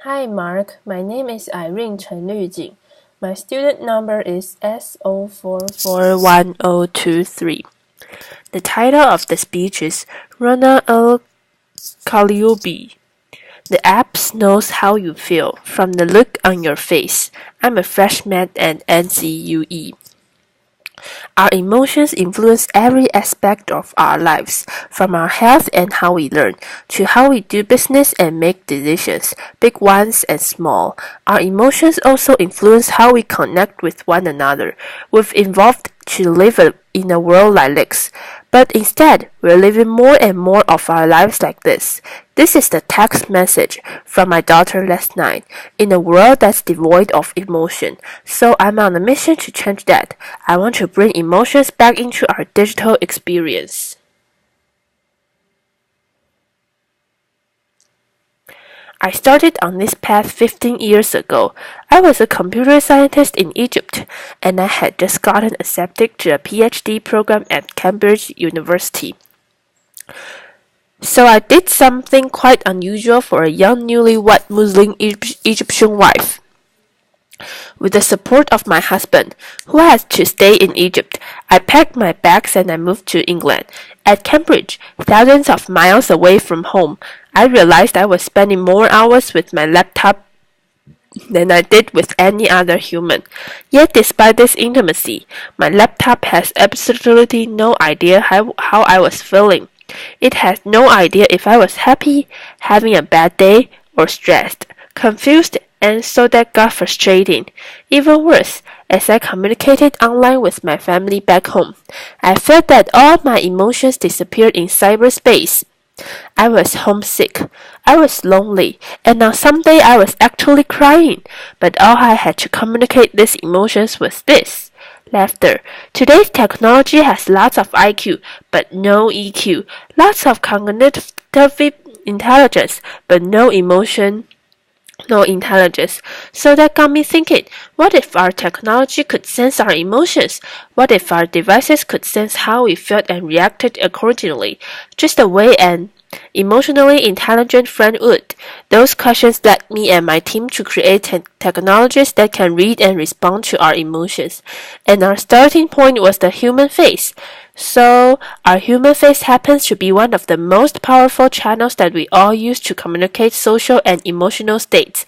Hi Mark, my name is Irene Chen Lujing. My student number is S0441023. The title of the speech is Rana Kaliouby. The app knows how you feel from the look on your face. I'm a freshman at NCUE. Our emotions influence every aspect of our lives, from our health and how we learn, to how we do business and make decisions, big ones and small. Our emotions also influence how we connect with one another. We've evolved to live in a world like this, but instead, we're living more and more of our lives like this. This is the text message from my daughter last night, in a world that's devoid of emotion. So I'm on a mission to change that. I want to bring emotions back into our digital experience. I started on this path 15 years ago. I was a computer scientist in Egypt, and I had just gotten accepted to a PhD program at Cambridge University. So I did something quite unusual for a young newlywed Muslim Egyptian wife. With the support of my husband, who has to stay in Egypt, I packed my bags and I moved to England. At Cambridge, thousands of miles away from home, I realized I was spending more hours with my laptop than I did with any other human. Yet despite this intimacy, my laptop has absolutely no idea how I was feeling. It has no idea if I was happy, having a bad day, or stressed, confused, and so that got frustrating. Even worse, as I communicated online with my family back home, I felt that all my emotions disappeared in cyberspace. I was homesick, I was lonely, and on some day I was actually crying, but all I had to communicate these emotions was this. Laughter. Today's technology has lots of IQ, but no EQ. Lots of cognitive intelligence, but no emotion, no intelligence. So that got me thinking, what if our technology could sense our emotions? What if our devices could sense how we felt and reacted accordingly, just the way an emotionally intelligent friend would? Those questions led me and my team to create technologies that can read and respond to our emotions. And our starting point was the human face. So, our human face happens to be one of the most powerful channels that we all use to communicate social and emotional states.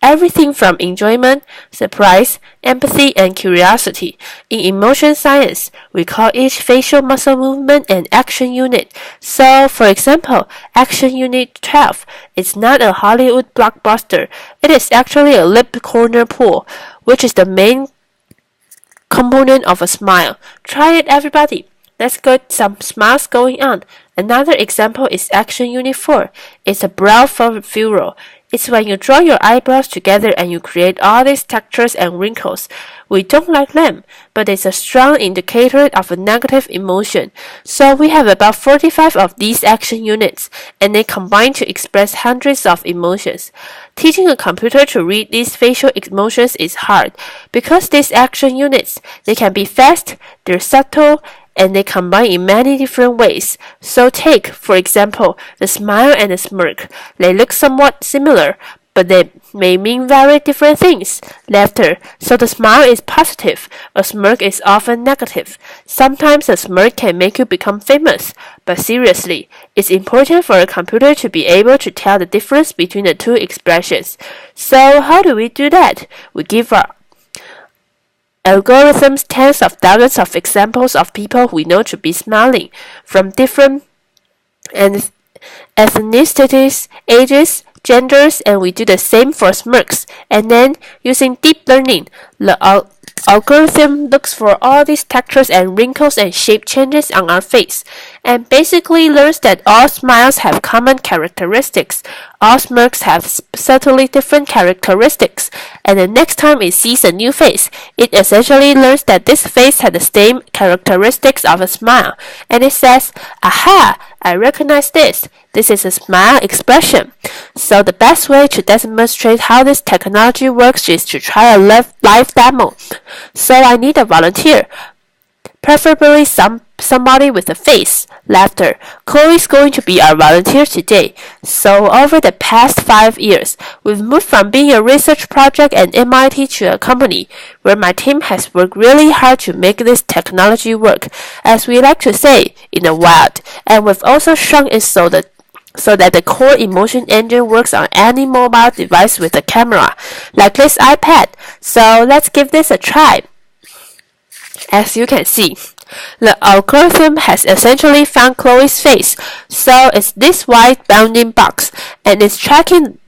Everything from enjoyment, surprise, empathy, and curiosity. In emotion science, we call each facial muscle movement an action unit. So, for example, action unit 12 is not a Hollywood blockbuster. It is actually a lip corner pull, which is the main component of a smile. Try it, everybody. Let's get some smiles going on. Another example is action unit 4. It's a brow furrow. It's when you draw your eyebrows together and you create all these textures and wrinkles. We don't like them, but it's a strong indicator of a negative emotion. So we have about 45 of these action units, and they combine to express hundreds of emotions. Teaching a computer to read these facial emotions is hard, because these action units, they can be fast, they're subtle, and they combine in many different ways. So take, for example, the smile and the smirk. They look somewhat similar, but they may mean very different things. Laughter. So the smile is positive, a smirk is often negative. Sometimes a smirk can make you become famous. But seriously, it's important for a computer to be able to tell the difference between the two expressions. So how do we do that? We give our algorithms tens of thousands of examples of people we know to be smiling, from different ethnicities, ages, genders, and we do the same for smirks. And then, using deep learning, the algorithm looks for all these textures and wrinkles and shape changes on our face, and basically learns that all smiles have common characteristics, all smirks have subtly different characteristics, and the next time it sees a new face, it essentially learns that this face had the same characteristics of a smile, and it says, "Aha! I recognize this. This is a smile expression." So the best way to demonstrate how this technology works is to try a live demo. So I need a volunteer, preferably somebody with a face. Laughter. Chloe's going to be our volunteer today. So over the past 5 years, we've moved from being a research project at MIT to a company where my team has worked really hard to make this technology work, as we like to say, in the wild. And we've also shrunk it so that the core emotion engine works on any mobile device with a camera, like this iPad. So let's give this a try. As you can see, the algorithm has essentially found Chloe's face, so it's this white bounding box, and it's tracking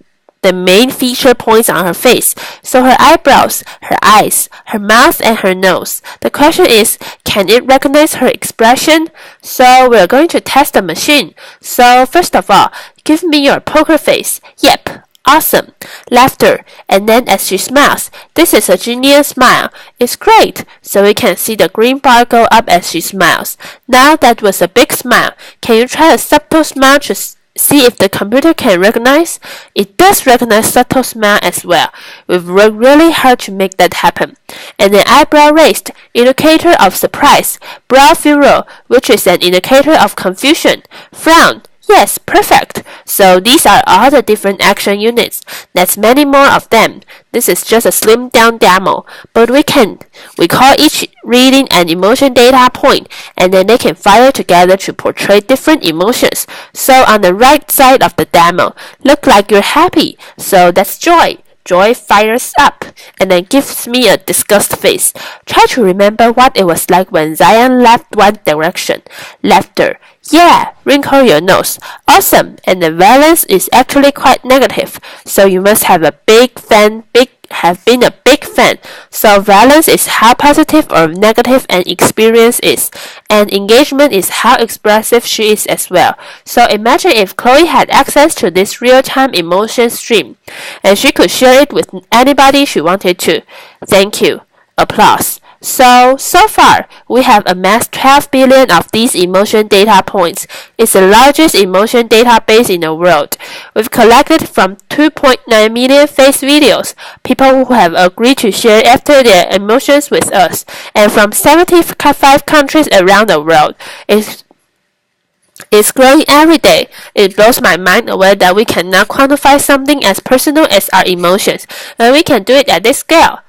the main feature points on her face, so her eyebrows, her eyes, her mouth, and her nose. The question is, can it recognize her expression? So we're going to test the machine. So first of all, give me your poker face. Yep. Awesome. Laughter. And then as she smiles, this is a genius smile. It's great. So we can see the green bar go up as she smiles. Now that was a big smile. Can you try a subtle smile to see if the computer can recognize? It does recognize subtle smile as well. We've worked really hard to make that happen. And an eyebrow raised, indicator of surprise. Brow furrow, which is an indicator of confusion. Frown. Yes, perfect. So these are all the different action units. There's many more of them. This is just a slimmed down demo, but we call each reading an emotion data point, and then they can fire together to portray different emotions. So on the right side of the demo, look like you're happy. So that's joy. Joy fires up and then gives me a disgust face. Try to remember what it was like when Zion left one direction. Laughter. Yeah, wrinkle your nose. Awesome, and the valence is actually quite negative. So you must have been a big fan. So valence is how positive or negative an experience is, and engagement is how expressive she is as well. So imagine if Chloe had access to this real-time emotion stream, and she could share it with anybody she wanted to. Thank you. Applause. So far, we have amassed 12 billion of these emotion data points. It's the largest emotion database in the world. We've collected from 2.9 million face videos, people who have agreed to share after their emotions with us, and from 75 countries around the world. It's growing every day. It blows my mind away that we can now quantify something as personal as our emotions, and we can do it at this scale.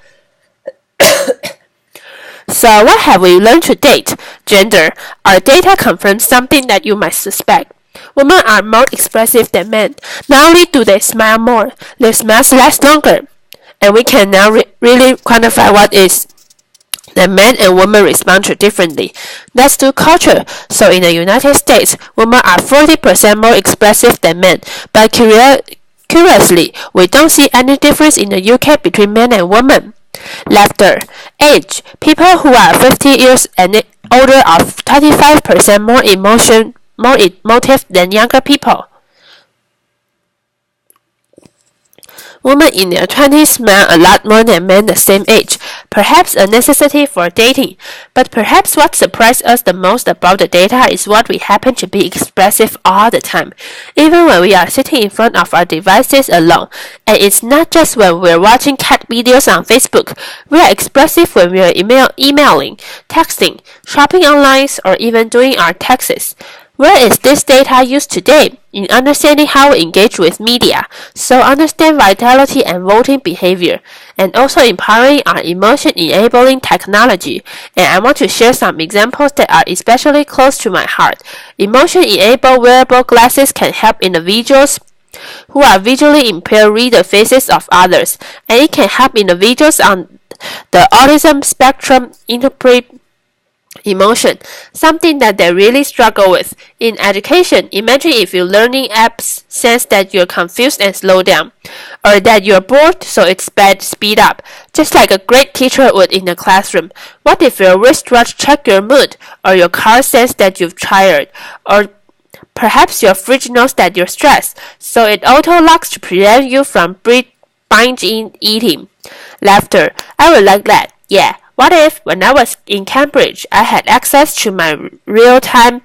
So what have we learned to date? Gender. Our data confirms something that you might suspect. Women are more expressive than men. Not only do they smile more, their smiles last longer. And we can now really quantify what is that men and women respond to differently. Let's do culture. So in the United States, women are 40% more expressive than men. But curiously, we don't see any difference in the UK between men and women. Laughter. Age. People who are 50 years and older are 25% more emotive than younger people. Women in their 20s smile a lot more than men the same age, perhaps a necessity for dating. But perhaps what surprised us the most about the data is what we happen to be expressive all the time, even when we are sitting in front of our devices alone. And it's not just when we're watching cat videos on Facebook. We are expressive when we are emailing, texting, shopping online, or even doing our taxes. Where is this data used today? In understanding how we engage with media, so understand vitality and voting behavior, and also empowering our emotion-enabling technology. And I want to share some examples that are especially close to my heart. Emotion-enabled wearable glasses can help individuals who are visually impaired read the faces of others, and it can help individuals on the autism spectrum interpret emotion, something that they really struggle with. In education, imagine if your learning apps sense that you're confused and slow down, or that you're bored so it's bad speed up, just like a great teacher would in the classroom. What if your wristwatch checks your mood, or your car senses that you've tired, or perhaps your fridge knows that you're stressed, so it auto-locks to prevent you from binge eating? Laughter. I would like that. Yeah. What if, when I was in Cambridge, I had access to my real-time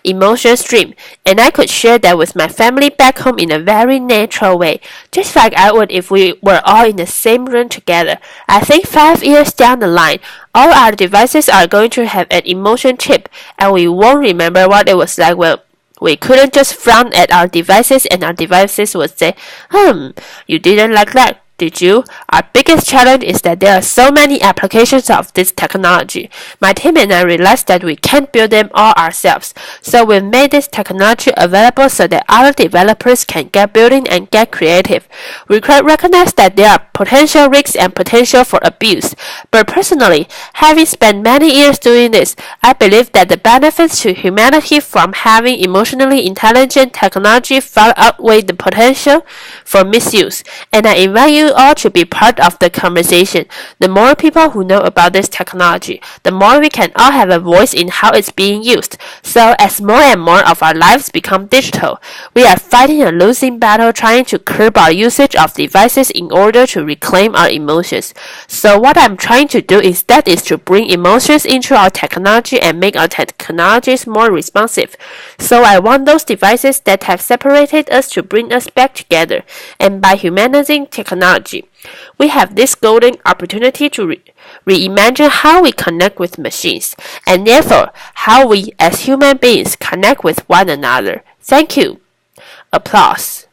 emotion stream, and I could share that with my family back home in a very natural way, just like I would if we were all in the same room together. I think 5 years down the line, all our devices are going to have an emotion chip, and we won't remember what it was like when we couldn't just frown at our devices and our devices would say, you didn't like that, did you? Our biggest challenge is that there are so many applications of this technology. My team and I realized that we can't build them all ourselves, so we made this technology available so that other developers can get building and get creative. We recognize that there are potential risks and potential for abuse, but personally, having spent many years doing this, I believe that the benefits to humanity from having emotionally intelligent technology far outweigh the potential for misuse, and I invite you all to be part of the conversation. The more people who know about this technology, the more we can all have a voice in how it's being used. So as more and more of our lives become digital, we are fighting a losing battle trying to curb our usage of devices in order to reclaim our emotions. So what I'm trying to do instead is to bring emotions into our technology and make our technologies more responsive. So I want those devices that have separated us to bring us back together. And by humanizing technology, we have this golden opportunity to reimagine how we connect with machines, and therefore how we as human beings connect with one another. Thank you. Applause.